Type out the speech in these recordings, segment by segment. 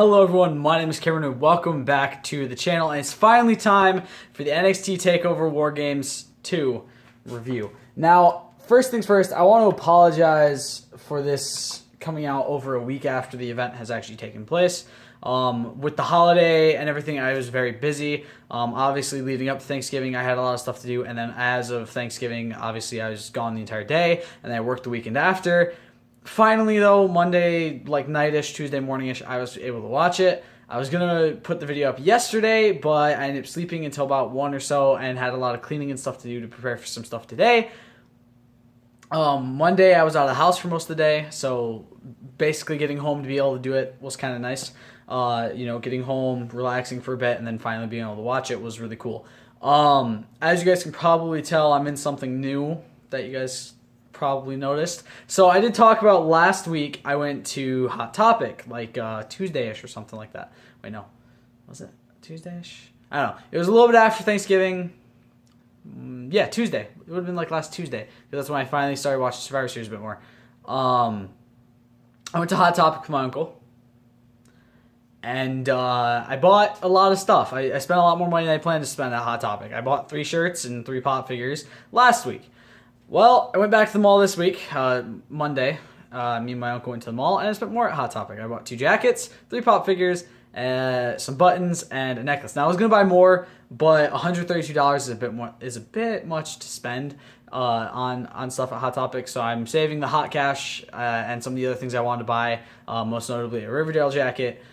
Hello everyone, my name is Cameron and welcome back to the channel, and it's finally time for the NXT Takeover War Games 2 review. Now, first things first, I want to apologize for this coming out over a week after the event has actually taken place. With the holiday and everything, I was very busy. Obviously, leading up to Thanksgiving, I had a lot of stuff to do, and then as of Thanksgiving, obviously, I was gone the entire day, and then I worked the weekend after. Finally, though, Monday, like night-ish, Tuesday morning-ish, I was able to watch it. I was going to put the video up yesterday, but I ended up sleeping until about 1 or so and had a lot of cleaning and stuff to do to prepare for some stuff today. Monday, I was out of the house for most of the day, so basically getting home to be able to do it was kind of nice. Getting home, relaxing for a bit, and then finally being able to watch it was really cool. As you guys can probably tell, I'm in something new that you guys probably noticed. So I did talk about last week, I went to Hot Topic, like Tuesday-ish or something like that. Wait, no. Was it Tuesday-ish? I don't know. It was a little bit after Thanksgiving. Yeah, Tuesday. It would have been like last Tuesday, because that's when I finally started watching Survivor Series a bit more. I went to Hot Topic with my uncle, and I bought a lot of stuff. I spent a lot more money than I planned to spend at Hot Topic. I bought 3 shirts and 3 pop figures last week. Well, I went back to the mall this week, Monday. Me and my uncle went to the mall, and I spent more at Hot Topic. I bought 2 jackets, 3 pop figures, some buttons, and a necklace. Now, I was going to buy more, but $132 is a bit much to spend on stuff at Hot Topic, so I'm saving the hot cash and some of the other things I wanted to buy, most notably a Riverdale jacket,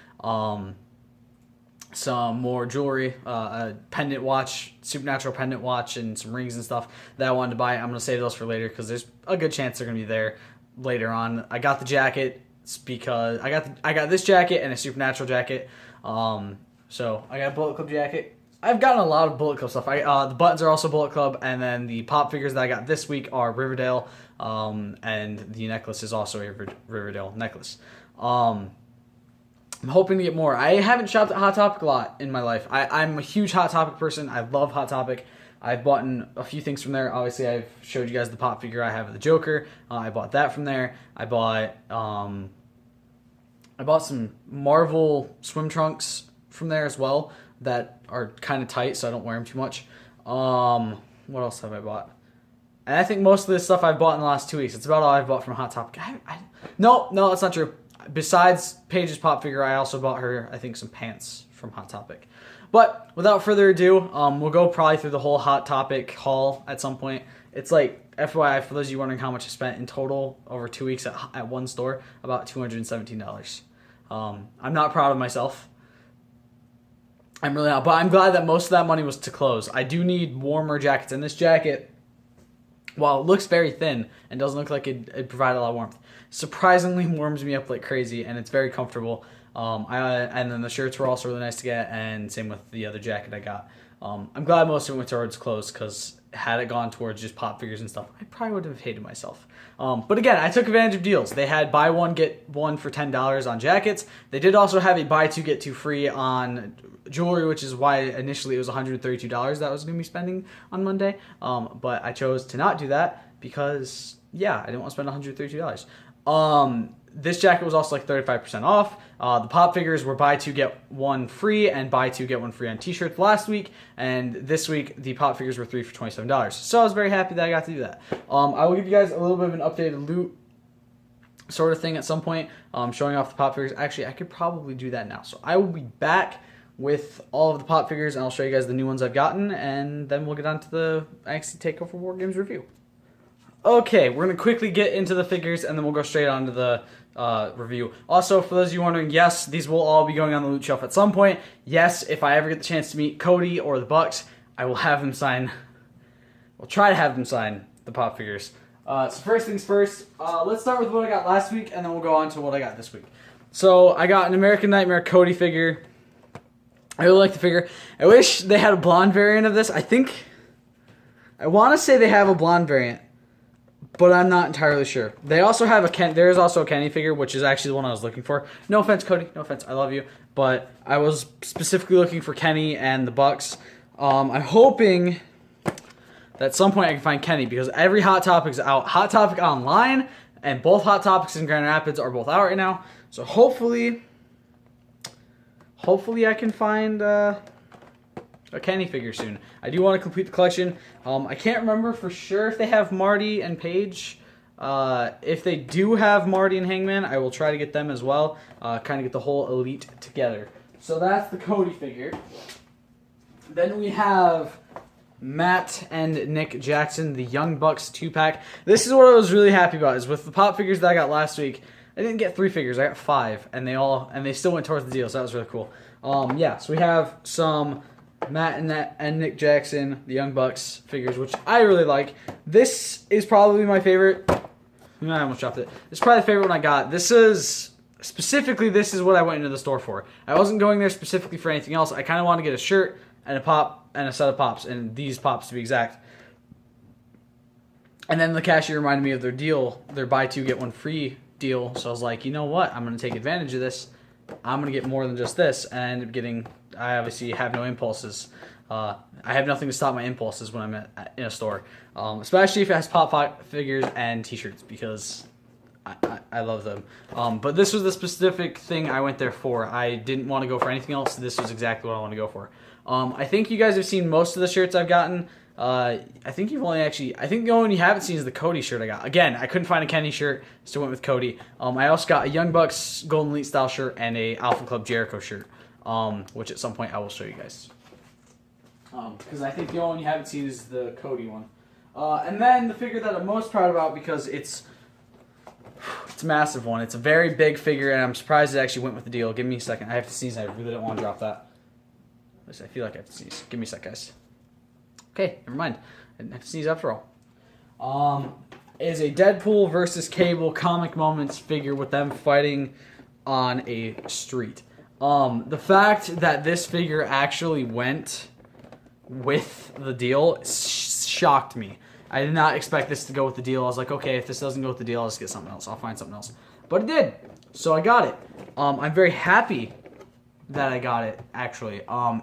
some more jewelry, a pendant watch, supernatural pendant watch, and some rings and stuff that I wanted to buy. I'm going to save those for later because there's a good chance they're going to be there later on. I got the jacket because I got this jacket and a supernatural jacket. So I got a Bullet Club jacket. I've gotten a lot of Bullet Club stuff. The buttons are also Bullet Club, and then the pop figures that I got this week are Riverdale, and the necklace is also a Riverdale necklace. I'm hoping to get more. I haven't shopped at Hot Topic a lot in my life. I'm a huge Hot Topic person. I love Hot Topic. I've bought a few things from there. Obviously, I've showed you guys the pop figure I have of the Joker. I bought that from there. I bought some Marvel swim trunks from there as well that are kind of tight, so I don't wear them too much. What else have I bought? And I think most of this stuff I've bought in the last 2 weeks. It's about all I've bought from Hot Topic. No, that's not true. Besides Paige's pop figure, I also bought her, I think, some pants from Hot Topic. But without further ado, we'll go probably through the whole Hot Topic haul at some point. It's like, FYI, for those of you wondering how much I spent in total over 2 weeks at one store, about $217. I'm not proud of myself. I'm really not, but I'm glad that most of that money was to clothes. I do need warmer jackets, and this jacket, while it looks very thin and doesn't look like it provided a lot of warmth, surprisingly warms me up like crazy, and it's very comfortable. And then the shirts were also really nice to get, and same with the other jacket I got. I'm glad most of it went towards clothes, because had it gone towards just pop figures and stuff, I probably would have hated myself. But again, I took advantage of deals. They had buy one, get one for $10 on jackets. They did also have a buy 2, get 2 free on jewelry, which is why initially it was $132 that I was going to be spending on Monday. But I chose to not do that because, yeah, I didn't want to spend $132. This jacket was also like 35% off. The pop figures were buy 2, get 1 free, and buy 2, get 1 free on t-shirts last week. And this week, the pop figures were 3 for $27. So I was very happy that I got to do that. I will give you guys a little bit of an updated loot sort of thing at some point, showing off the pop figures. Actually, I could probably do that now. So I will be back with all of the pop figures, and I'll show you guys the new ones I've gotten, and then we'll get on to the NXT Takeover War Games review. Okay, we're going to quickly get into the figures, and then we'll go straight on to the review. Also, for those of you wondering, yes, these will all be going on the loot shelf at some point. Yes, if I ever get the chance to meet Cody or the Bucks, I will have them sign, we'll try to have them sign the pop figures. So first things first, let's start with what I got last week, and then we'll go on to what I got this week. So I got an American Nightmare Cody figure. I really like the figure. I wish they had a blonde variant of this. I want to say they have a blonde variant, but I'm not entirely sure. They also have there is also a Kenny figure, which is actually the one I was looking for. No offense, Cody. No offense. I love you. But I was specifically looking for Kenny and the Bucks. I'm hoping that at some point I can find Kenny, because every Hot Topic is out. Hot Topic online and both Hot Topics in Grand Rapids are both out right now. So hopefully hopefully I can find a Kenny figure soon. I do want to complete the collection. I can't remember for sure if they have Marty and Paige. If they do have Marty and Hangman, I will try to get them as well. Kind of get the whole elite together. So that's the Cody figure. Then we have Matt and Nick Jackson, the Young Bucks 2-pack. This is what I was really happy about, is with the pop figures that I got last week, I didn't get 3 figures, I got 5, and they still went towards the deal, so that was really cool. Yeah, so we have some Matt and Nick Jackson, the Young Bucks figures, which I really like. This is probably my favorite. I almost dropped it. This is probably the favorite one I got. This is what I went into the store for. I wasn't going there specifically for anything else. I kind of wanted to get a shirt and a pop and a set of pops, and these pops to be exact. And then the cashier reminded me of their deal, their buy 2 get 1 free deal. So I was like, you know what? I'm going to take advantage of this. I'm going to get more than just this, and I ended up getting. I obviously have no impulses. I have nothing to stop my impulses when I'm in a store, especially if it has pop figures and T-shirts, because I love them. But this was the specific thing I went there for. I didn't want to go for anything else. This was exactly what I want to go for. I think you guys have seen most of the shirts I've gotten. I think the only you haven't seen is the Cody shirt I got. Again, I couldn't find a Kenny shirt, so went with Cody. I also got a Young Bucks Golden Elite style shirt and a Alpha Club Jericho shirt, which at some point I will show you guys. Because I think the only one you haven't seen is the Cody one. And then the figure that I'm most proud about, because it's a massive one. It's a very big figure, and I'm surprised it actually went with the deal. Give me a second. I have to sneeze. I really don't want to drop that. At least I feel like I have to sneeze. Give me a sec, guys. Okay, never mind. I didn't have to sneeze after all. Is a Deadpool versus Cable Comic Moments figure with them fighting on a street. The fact that this figure actually went with the deal shocked me. I did not expect this to go with the deal. I was like, okay, if this doesn't go with the deal, I'll just get something else. I'll find something else. But it did. So I got it. I'm very happy that I got it, actually.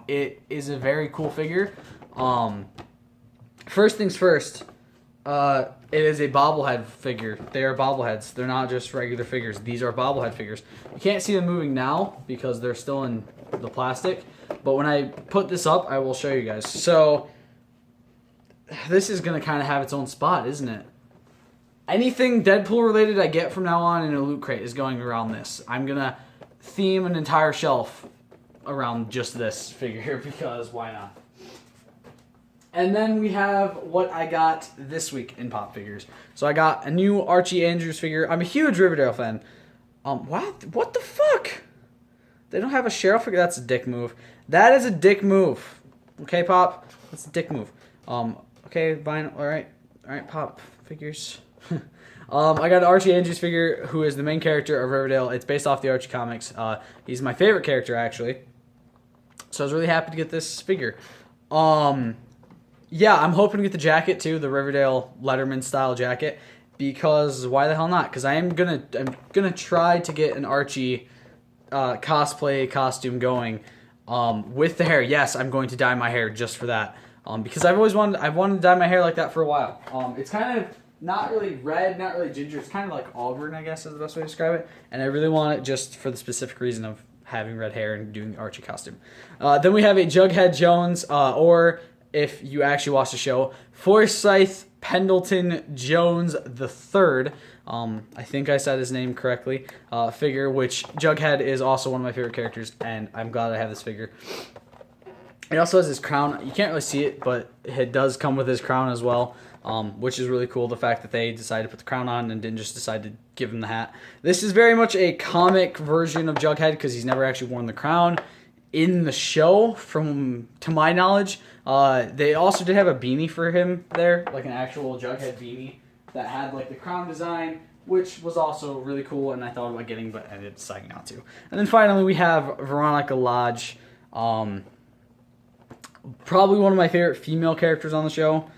It is a very cool figure. First things first, it is a bobblehead figure. They are bobbleheads. They're not just regular figures. These are bobblehead figures. You can't see them moving now because they're still in the plastic. But when I put this up, I will show you guys. So this is going to kind of have its own spot, isn't it? Anything Deadpool related I get from now on in a loot crate is going around this. I'm going to theme an entire shelf around just this figure because why not? And then we have what I got this week in pop figures. So I got a new Archie Andrews figure. I'm a huge Riverdale fan. What the fuck? They don't have a Cheryl figure? That's a dick move. That is a dick move. Okay, Pop? That's a dick move. Okay, fine. All right, Pop figures. I got an Archie Andrews figure who is the main character of Riverdale. It's based off the Archie comics. He's my favorite character, actually. So I was really happy to get this figure. Yeah, I'm hoping to get the jacket too, the Riverdale Letterman style jacket, because why the hell not? Because I'm gonna try to get an Archie cosplay costume going with the hair. Yes, I'm going to dye my hair just for that, because I've wanted to dye my hair like that for a while. It's kind of not really red, not really ginger. It's kind of like auburn, I guess is the best way to describe it. And I really want it just for the specific reason of having red hair and doing the Archie costume. Then we have a Jughead Jones, or if you actually watch the show, Forsyth Pendleton Jones III. I think I said his name correctly. Figure, which Jughead is also one of my favorite characters, and I'm glad I have this figure. It also has his crown. You can't really see it, but it does come with his crown as well, which is really cool. The fact that they decided to put the crown on and didn't just decide to give him the hat. This is very much a comic version of Jughead because he's never actually worn the crown in the show, to my knowledge. They also did have a beanie for him there, like an actual Jughead beanie that had like the crown design, which was also really cool, and I thought about getting, but I ended up deciding not to. And then finally we have Veronica Lodge, probably one of my favorite female characters on the show.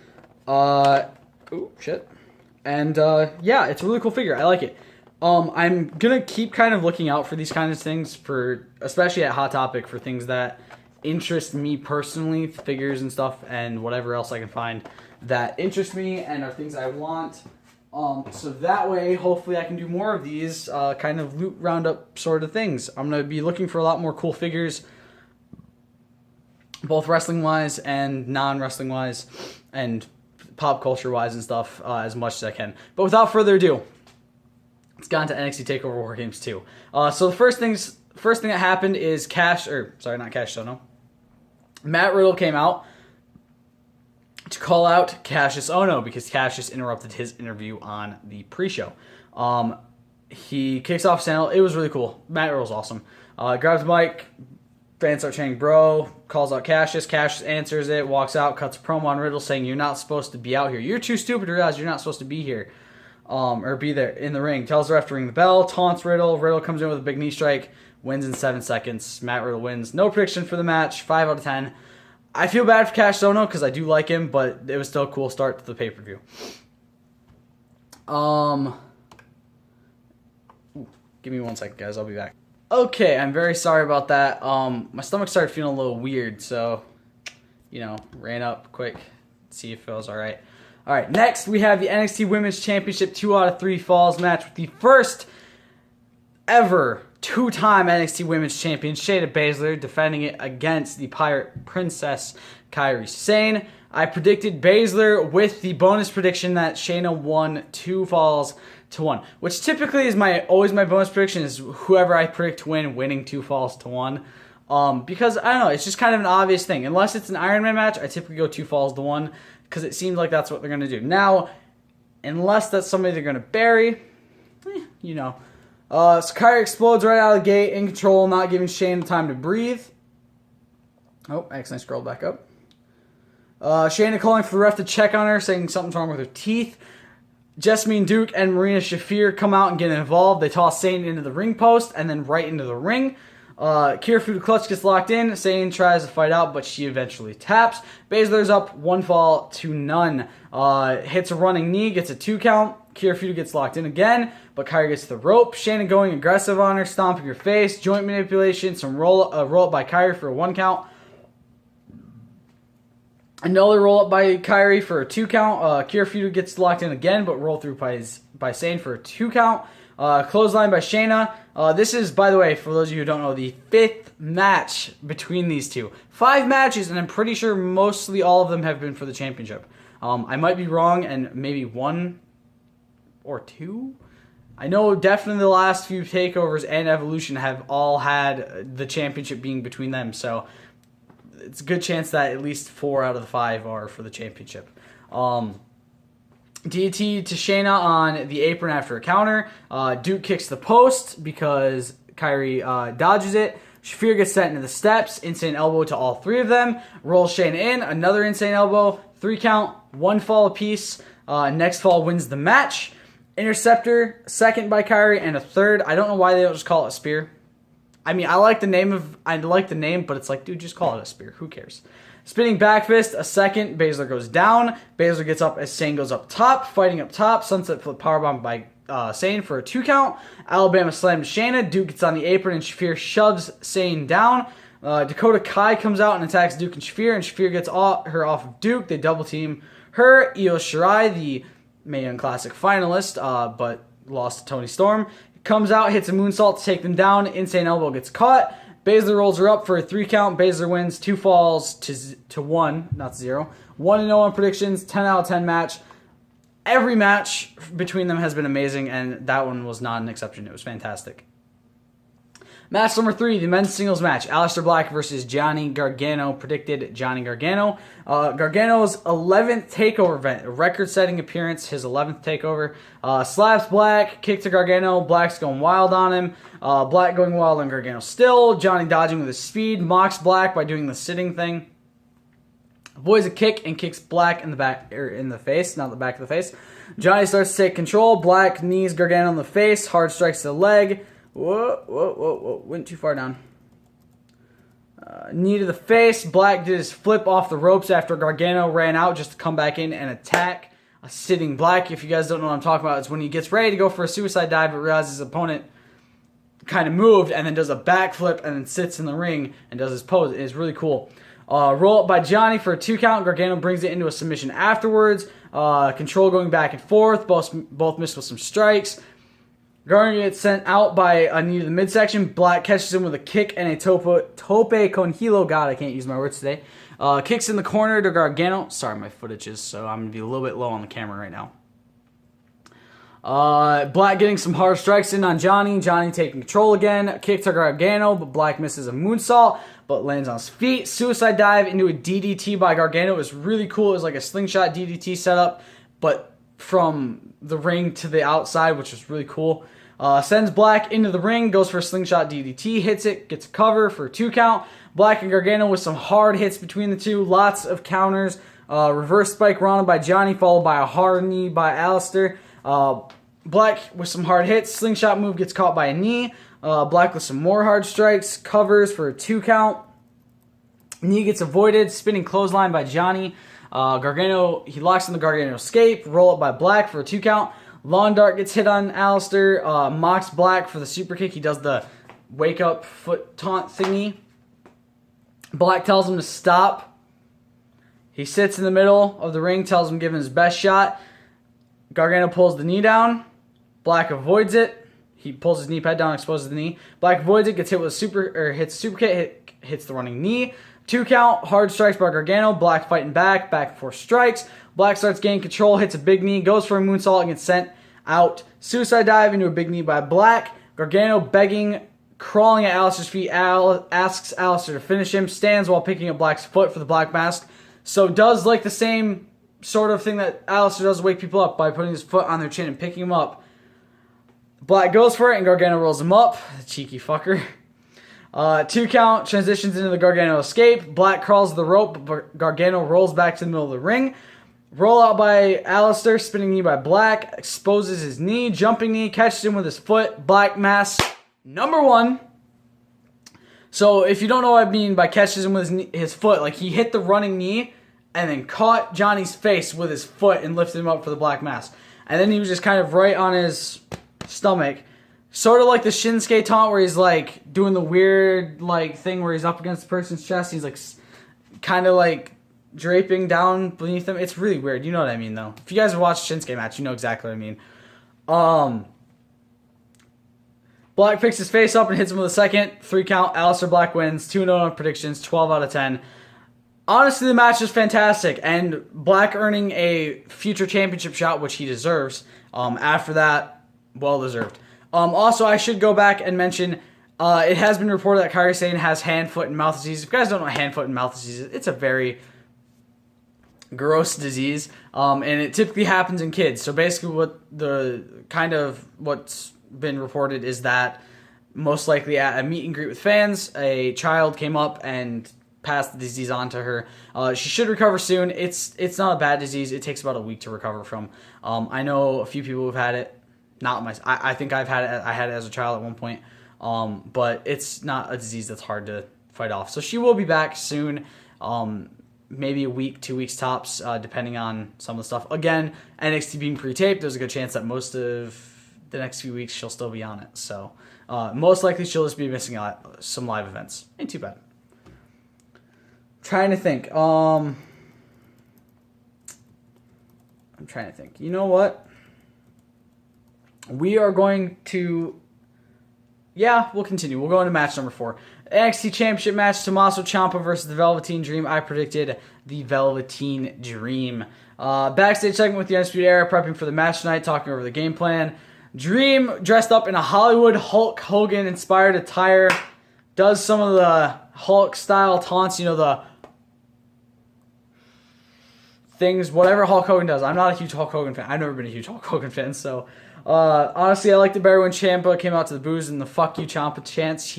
Oh shit. And yeah, it's a really cool figure. I like it. I'm gonna keep kind of looking out for these kinds of things, especially at Hot Topic, for things that interest me personally, figures and stuff, and whatever else I can find that interest me and are things I want. So that way, hopefully I can do more of these kind of loot roundup sort of things. I'm going to be looking for a lot more cool figures both wrestling-wise and non-wrestling-wise and pop culture-wise and stuff as much as I can. But without further ado, let's get on to NXT TakeOver War Games 2. So the first thing that happened is Matt Riddle came out to call out Cassius Ohno because Cassius interrupted his interview on the pre-show. He kicks off Sandal. It was really cool. Matt Riddle's awesome. Grabs the mic. Fans start chanting, bro. Calls out Cassius. Cassius answers it. Walks out. Cuts a promo on Riddle saying, you're not supposed to be out here. You're too stupid to realize you're not supposed to be here. Or be there in the ring. Tells the ref to ring the bell. Taunts Riddle. Riddle comes in with a big knee strike. Wins in 7 seconds. Matt Riddle wins. No prediction for the match. 5 out of 10. I feel bad for Cassius Ohno because I do like him, but it was still a cool start to the pay-per-view. Give me 1 second, guys. I'll be back. Okay, I'm very sorry about that. My stomach started feeling a little weird, so, ran up quick, see if it was all right. All right, next we have the NXT Women's Championship 2 out of 3 falls match with the first ever 2-time NXT Women's Champion Shayna Baszler defending it against the Pirate Princess Kairi Sane. I predicted Baszler with the bonus prediction that Shayna won 2 falls to 1, which typically is always my bonus prediction is whoever I predict to win, winning 2 falls to 1. Because I don't know, it's just kind of an obvious thing. Unless it's an Iron Man match, I typically go 2 falls to 1 because it seems like that's what they're gonna do. Now, unless that's somebody they're gonna bury, So Kairi explodes right out of the gate, in control, not giving Shayna time to breathe. Oh, I accidentally scrolled back up. Shayna calling for the ref to check on her, saying something's wrong with her teeth. Jessamine Duke and Marina Shafir come out and get involved. They toss Sane into the ring post and then right into the ring. Kira Fuda Clutch gets locked in. Sane tries to fight out, but she eventually taps. Baszler's up 1 fall to none. Hits a running knee, gets a 2 count. Kira Fuda gets locked in again, but Kairi gets the rope. Shayna going aggressive on her, stomping her face, joint manipulation, some roll up by Kairi for a 1 count. Another roll up by Kairi for a 2 count. Kira Fuda gets locked in again, but roll through by Sane for a 2 count. Clothesline by Shayna. This is, by the way, for those of you who don't know, the 5th match between these two. 5 matches, and I'm pretty sure mostly all of them have been for the championship. I might be wrong, and maybe 1 or 2. I know definitely the last few takeovers and Evolution have all had the championship being between them, so it's a good chance that at least 4 out of the 5 are for the championship. DT to Shayna on the apron after a counter. Duke kicks the post because Kairi dodges it. Shafir gets sent into the steps. Insane elbow to all 3 of them. Rolls Shayna in. Another insane elbow. 3 count. 1 fall apiece. Next fall wins the match. Interceptor, 2nd by Kairi, and a 3rd. I don't know why they don't just call it a spear. I mean, I like the name, but it's like, dude, just call it a spear. Who cares? Spinning back fist, a 2nd. Baszler goes down. Baszler gets up as Sane goes up top. Fighting up top. Sunset flip powerbomb by Sane for a 2 count. Alabama slam to Shayna. Duke gets on the apron and Shafir shoves Sane down. Dakota Kai comes out and attacks Duke and Shafir gets her off of Duke. They double team her. Io Shirai, the Mae Young Classic finalist, but lost to Toni Storm, comes out, hits a moonsault to take them down. Insane elbow gets caught. Baszler rolls her up for a 3 count. Baszler wins 2 falls to 1, not 0. 1-0 on predictions, 10 out of 10 match. Every match between them has been amazing, and that one was not an exception. It was fantastic. Match number 3, the men's singles match. Aleister Black versus Johnny Gargano. Predicted Johnny Gargano. Gargano's 11th TakeOver event. A record-setting appearance. His 11th TakeOver. Slaps Black. Kick to Gargano. Black's going wild on him. Black going wild on Gargano still. Johnny dodging with his speed. Mocks Black by doing the sitting thing. Avoids a kick and kicks Black in the back, or in the face, not the back of the face. Johnny starts to take control. Black knees Gargano in the face. Hard strikes to the leg. Whoa. Went too far down. Knee to the face. Black did his flip off the ropes after Gargano ran out just to come back in and attack a sitting Black. If you guys don't know what I'm talking about, it's when he gets ready to go for a suicide dive but realizes his opponent kind of moved and then does a backflip and then sits in the ring and does his pose. It's really cool. Roll up by Johnny for a 2 count. Gargano brings it into a submission afterwards. Control going back and forth. Both missed with some strikes. Gargano gets sent out by a knee to the midsection. Black catches him with a kick and a tope con hilo. God, I can't use my words today. Kicks in the corner to Gargano. Sorry, my footage is, so I'm going to be a little bit low on the camera right now. Black getting some hard strikes in on Johnny. Johnny taking control again. Kick to Gargano, but Black misses a moonsault, but lands on his feet. Suicide dive into a DDT by Gargano. It was really cool. It was like a slingshot DDT setup, but from the ring to the outside, which was really cool. Sends Black into the ring, goes for a slingshot DDT, hits it, gets a cover for a 2 count. Black and Gargano with some hard hits between the two, lots of counters. Reverse spike Rana by Johnny, followed by a hard knee by Alistair. Black with some hard hits, slingshot move gets caught by a knee. Black with some more hard strikes, covers for a 2 count. Knee gets avoided, spinning clothesline by Johnny. Gargano, he locks in the Gargano escape, roll up by Black for a 2 count. Lawn dart gets hit on Alistair, mocks Black for the super kick. He does the wake up foot taunt thingy. Black tells him to stop. He sits in the middle of the ring, tells him to give him his best shot. Gargano pulls the knee down. Black avoids it. He pulls his knee pad down, exposes the knee. Black avoids it, gets hit with a hits super kick, hits the running knee. 2 count, hard strikes by Gargano. Black fighting back and forth strikes. Black starts gaining control, hits a big knee, goes for a moonsault and gets sent out. Suicide dive into a big knee by Black. Gargano begging, crawling at Alistair's feet. Asks Alistair to finish him. Stands while picking up Black's foot for the Black Mask. So does like the same sort of thing that Alistair does to wake people up by putting his foot on their chin and picking them up. Black goes for it and Gargano rolls him up. The cheeky fucker. 2 count, transitions into the Gargano escape. Black crawls the rope, but Gargano rolls back to the middle of the ring. Roll out by Alistair, spinning knee by Black, exposes his knee, jumping knee, catches him with his foot. Black Mass number 1. So if you don't know what I mean by catches him with his foot, like he hit the running knee and then caught Johnny's face with his foot and lifted him up for the Black Mass. And then he was just kind of right on his stomach. Sort of like the Shinsuke taunt where he's like doing the weird like thing where he's up against the person's chest. He's like kind of like draping down beneath them. It's really weird. You know what I mean though. If you guys have watched Shinsuke match, you know exactly what I mean. Black picks his face up and hits him with a second. 3 count. Alistair Black wins. 2-0 on predictions. 12 out of 10. Honestly, the match is fantastic. And Black earning a future championship shot, which he deserves. After that, well deserved. Also, I should go back and mention, it has been reported that Kairi Sane has hand, foot, and mouth disease. If you guys don't know what hand, foot, and mouth disease is, it's a very gross disease. And it typically happens in kids. So basically what's been reported is that most likely at a meet and greet with fans, a child came up and passed the disease on to her. She should recover soon. It's not a bad disease. It takes about a week to recover from. I know a few people who've had it. Not my. I think I've had it. I had it as a child at one point. But it's not a disease that's hard to fight off. So she will be back soon. Maybe a week, 2 weeks tops, depending on some of the stuff. Again, NXT being pre-taped, there's a good chance that most of the next few weeks she'll still be on it. So most likely she'll just be missing out some live events. Ain't too bad. Trying to think. I'm trying to think. You know what? We are going to... Yeah, we'll continue. We'll go into match number 4. NXT Championship match, Tommaso Ciampa versus the Velveteen Dream. I predicted the Velveteen Dream. Backstage segment with the Undisputed Era, prepping for the match tonight, talking over the game plan. Dream, dressed up in a Hollywood Hulk Hogan-inspired attire, does some of the Hulk-style taunts, you know, the things, whatever Hulk Hogan does. I'm not a huge Hulk Hogan fan. I've never been a huge Hulk Hogan fan, so... honestly, I liked it better when Ciampa came out to the booze and the "fuck you Ciampa" chants.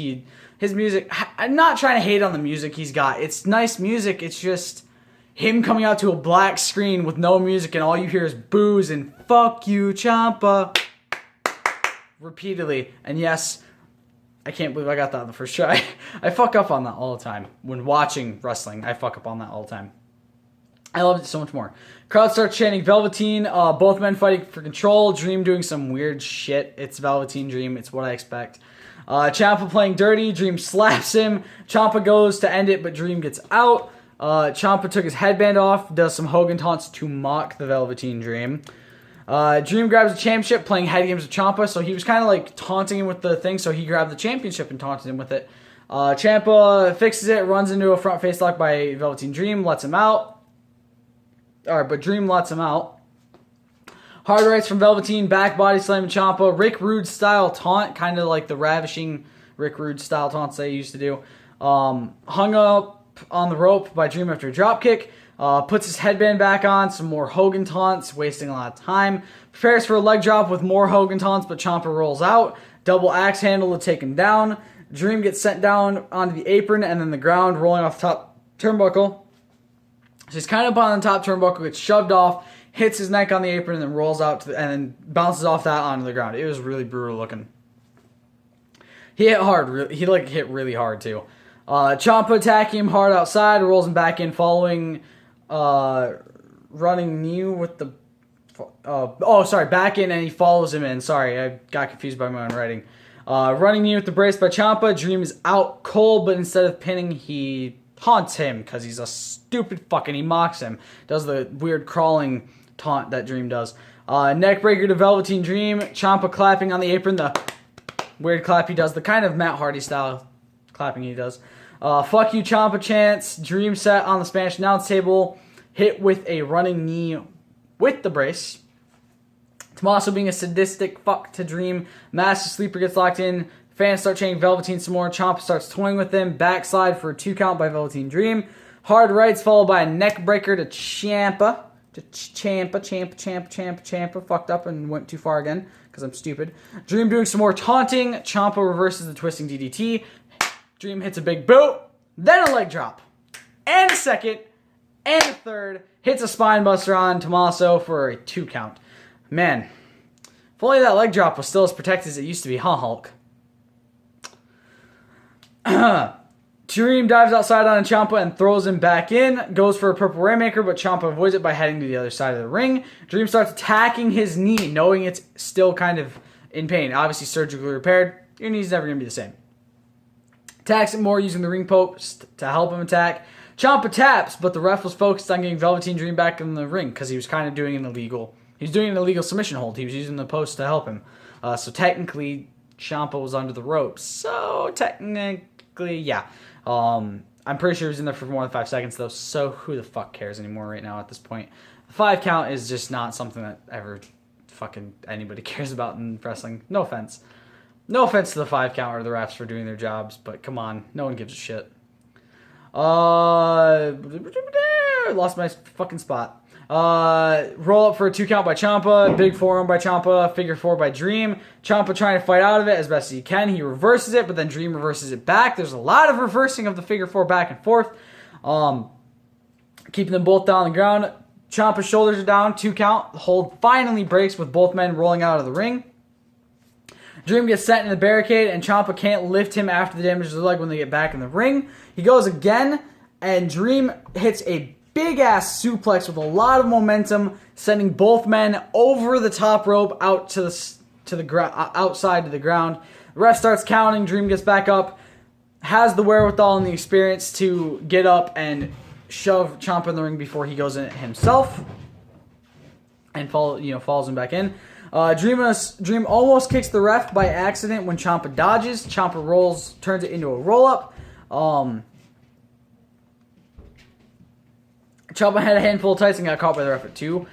His music, I'm not trying to hate on the music he's got. It's nice music. It's just him coming out to a black screen with no music and all you hear is boos and "fuck you Ciampa" repeatedly. And yes, I can't believe I got that on the first try. I fuck up on that all the time. When watching wrestling, I fuck up on that all the time. I loved it so much more. Crowd starts chanting Velveteen. Both men fighting for control. Dream doing some weird shit. It's Velveteen Dream. It's what I expect. Ciampa playing dirty. Dream slaps him. Ciampa goes to end it, but Dream gets out. Ciampa took his headband off. Does some Hogan taunts to mock the Velveteen Dream. Dream grabs the championship playing head games with Ciampa, so he was kind of like taunting him with the thing, so he grabbed the championship and taunted him with it. Ciampa fixes it, runs into a front face lock by Velveteen Dream, lets him out. Alright, but Dream lets him out. Hard rights from Velveteen, back body slamming Ciampa. Rick Rude style taunt, kind of like the ravishing Rick Rude style taunts they used to do. Hung up on the rope by Dream after a drop kick. Puts his headband back on, some more Hogan taunts, wasting a lot of time. Prepares for a leg drop with more Hogan taunts, but Ciampa rolls out. Double axe handle to take him down. Dream gets sent down onto the apron and then the ground, rolling off the top turnbuckle. So he's kind of up on the top turnbuckle, gets shoved off, hits his neck on the apron, and then rolls out and then bounces off that onto the ground. It was really brutal looking. He hit hard. He hit really hard too. Ciampa attacking him hard outside, rolls him back in, following running knee with the. Back in, and he follows him in. Sorry, I got confused by my own writing. Running knee with the brace by Ciampa. Dream is out cold, but instead of pinning, he taunts him because he's a stupid fucking. He mocks him. Does the weird crawling taunt that Dream does. Neck breaker to Velveteen Dream. Ciampa clapping on the apron. The weird clap he does. The kind of Matt Hardy style clapping he does. Fuck you, Ciampa chants. Dream set on the Spanish announce table. Hit with a running knee with the brace. Tommaso being a sadistic fuck to Dream. Master Sleeper gets locked in. Fans start chanting Velveteen some more. Ciampa starts toying with him. Backslide for a 2 count by Velveteen Dream. Hard rights followed by a neck breaker to Ciampa. Ciampa. Fucked up and went too far again because I'm stupid. Dream doing some more taunting. Ciampa reverses the twisting DDT. Dream hits a big boot. Then a leg drop. And a second. And a third. Hits a spine buster on Tommaso for a 2 count. Man, if only that leg drop was still as protected as it used to be, huh, Hulk? Dream dives outside on Ciampa and throws him back in. Goes for a purple Rainmaker, but Ciampa avoids it by heading to the other side of the ring. Dream starts attacking his knee, knowing it's still kind of in pain. Obviously surgically repaired. Your knee's never going to be the same. Attacks it more using the ring post to help him attack. Ciampa taps, but the ref was focused on getting Velveteen Dream back in the ring because he was kind of doing an illegal... He was doing an illegal submission hold. He was using the post to help him. So technically, Ciampa was under the ropes. So technically, yeah. I'm pretty sure he was in there for more than 5 seconds, though. So who the fuck cares anymore right now at this point? The 5 count is just not something that ever fucking anybody cares about in wrestling. No offense. No offense to the 5 count or the refs for doing their jobs, but come on. No one gives a shit. Lost my fucking spot. Roll up for a 2 count by Ciampa. Big forearm by Ciampa. Figure 4 by Dream. Ciampa trying to fight out of it as best as he can. He reverses it, but then Dream reverses it back. There's a lot of reversing of the figure 4 back and forth. Keeping them both down on the ground. Ciampa's shoulders are down. 2 count. The hold finally breaks with both men rolling out of the ring. Dream gets set in the barricade, and Ciampa can't lift him after the damage to the leg when they get back in the ring. He goes again, and Dream hits a big-ass suplex with a lot of momentum, sending both men over the top rope out to the outside to the ground. The ref starts counting. Dream gets back up, has the wherewithal and the experience to get up and shove Ciampa in the ring before he goes in it himself, and follows him back in. Dream almost kicks the ref by accident when Ciampa dodges. Ciampa turns it into a roll-up. Ciampa had a handful of tights and got caught by the ref at 2.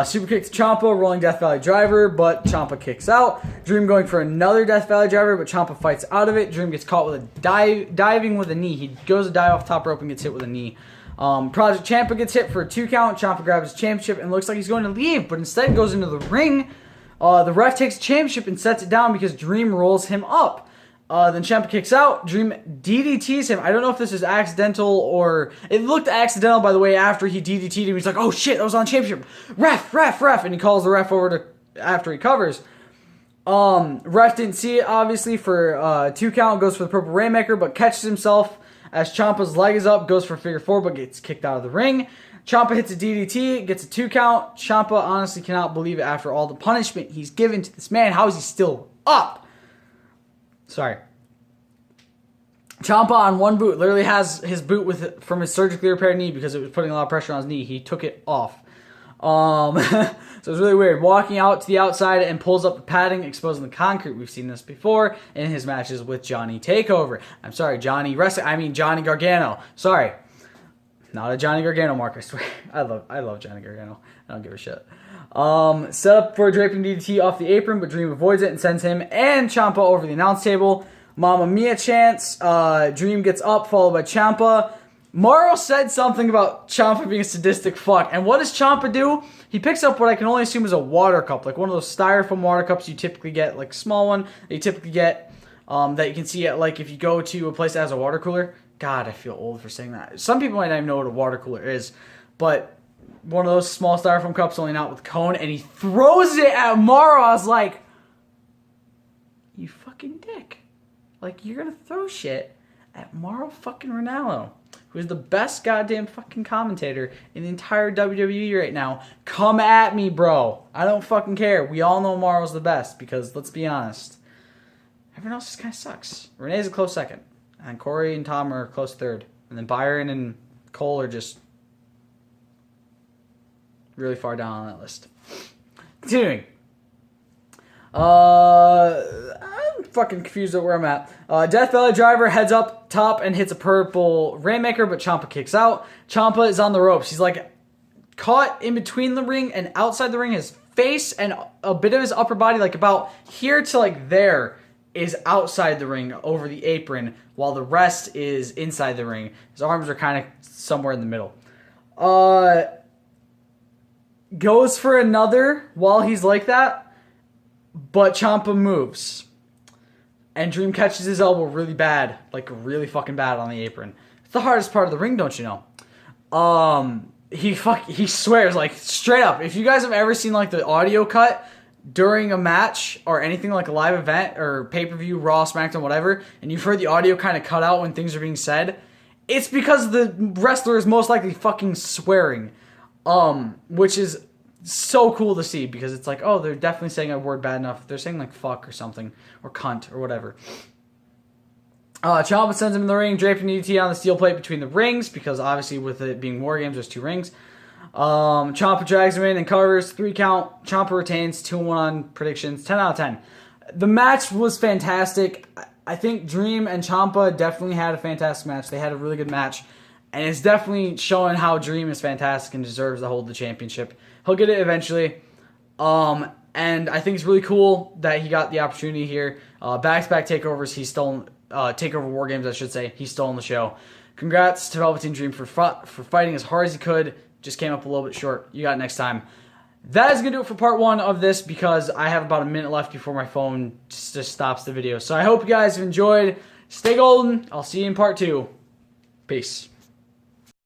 Super kick to Ciampa, rolling Death Valley Driver, but Ciampa kicks out. Dream going for another Death Valley Driver, but Ciampa fights out of it. Dream gets caught with a diving with a knee. He goes to dive off top rope and gets hit with a knee. Project Ciampa gets hit for a 2 count. Ciampa grabs his championship and looks like he's going to leave, but instead goes into the ring. The ref takes the championship and sets it down because Dream rolls him up. Then Ciampa kicks out. Dream DDTs him. I don't know if this is accidental or... It looked accidental, by the way, after he DDT'd him. He's like, oh shit, that was on championship. Ref. And he calls the ref over after he covers. Ref didn't see it, obviously, for 2 count. Goes for the purple Rainmaker, but catches himself as Ciampa's leg is up. Goes for figure 4, but gets kicked out of the ring. Ciampa hits a DDT, gets a 2 count. Ciampa honestly cannot believe it after all the punishment he's given to this man. How is he still up? Sorry. Ciampa on one boot literally has his boot from his surgically repaired knee because it was putting a lot of pressure on his knee. He took it off. So it's really weird. Walking out to the outside and pulls up the padding, exposing the concrete. We've seen this before in his matches with Johnny Takeover. I'm sorry, Johnny Gargano. Sorry. Not a Johnny Gargano mark, I swear. I love Johnny Gargano. I don't give a shit. Set up for a draping DDT off the apron, but Dream avoids it and sends him and Ciampa over the announce table. Mamma Mia chants. Dream gets up, followed by Ciampa. Mauro said something about Ciampa being a sadistic fuck. And what does Ciampa do? He picks up what I can only assume is a water cup, like one of those styrofoam water cups you typically get, like a small one that you typically get that you can see at, like, if you go to a place that has a water cooler. God, I feel old for saying that. Some people might not even know what a water cooler is, but one of those small styrofoam cups, only not with cone, and he throws it at Mauro. I was like, you fucking dick. Like, you're gonna throw shit at Mauro fucking Ranallo, who is the best goddamn fucking commentator in the entire WWE right now. Come at me, bro. I don't fucking care. We all know Mauro's the best because, let's be honest, everyone else just kind of sucks. Renee's a close second. And Corey and Tom are a close third. And then Byron and Cole are just really far down on that list. Continuing. I'm fucking confused at where I'm at. Death Valley Driver heads up top and hits a purple Rainmaker, but Ciampa kicks out. Ciampa is on the ropes. He's like caught in between the ring and outside the ring. His face and a bit of his upper body, like about here to like there, is outside the ring over the apron, while the rest is inside the ring. His arms are kind of somewhere in the middle. Goes for another while he's like that, but Ciampa moves. And Dream catches his elbow really bad, like really fucking bad on the apron. It's the hardest part of the ring, don't you know? He swears, like, straight up. If you guys have ever seen like the audio cut during a match or anything like a live event or pay-per-view, Raw, SmackDown, whatever, and you've heard the audio kind of cut out when things are being said, it's because the wrestler is most likely fucking swearing, which is so cool to see because it's like, oh, they're definitely saying a word bad enough. They're saying like fuck or something or cunt or whatever. Ciampa sends him in the ring, draping DDT on the steel plate between the rings because obviously with it being War Games, there's 2 rings. Ciampa drags him in and covers, 3 count. Ciampa retains, 2-1 on predictions, 10 out of 10. The match was fantastic. I think Dream and Ciampa definitely had a fantastic match. They had a really good match, and it's definitely showing how Dream is fantastic and deserves to hold the championship. He'll get it eventually, and I think it's really cool that he got the opportunity here. Back-to-back takeovers, he's stolen, takeover War Games, I should say. He's stolen the show. Congrats to Velveteen Dream for fighting as hard as he could. Just came up a little bit short. You got it next time. That is going to do it for part 1 of this because I have about a minute left before my phone just stops the video. So I hope you guys have enjoyed. Stay golden. I'll see you in part 2. Peace.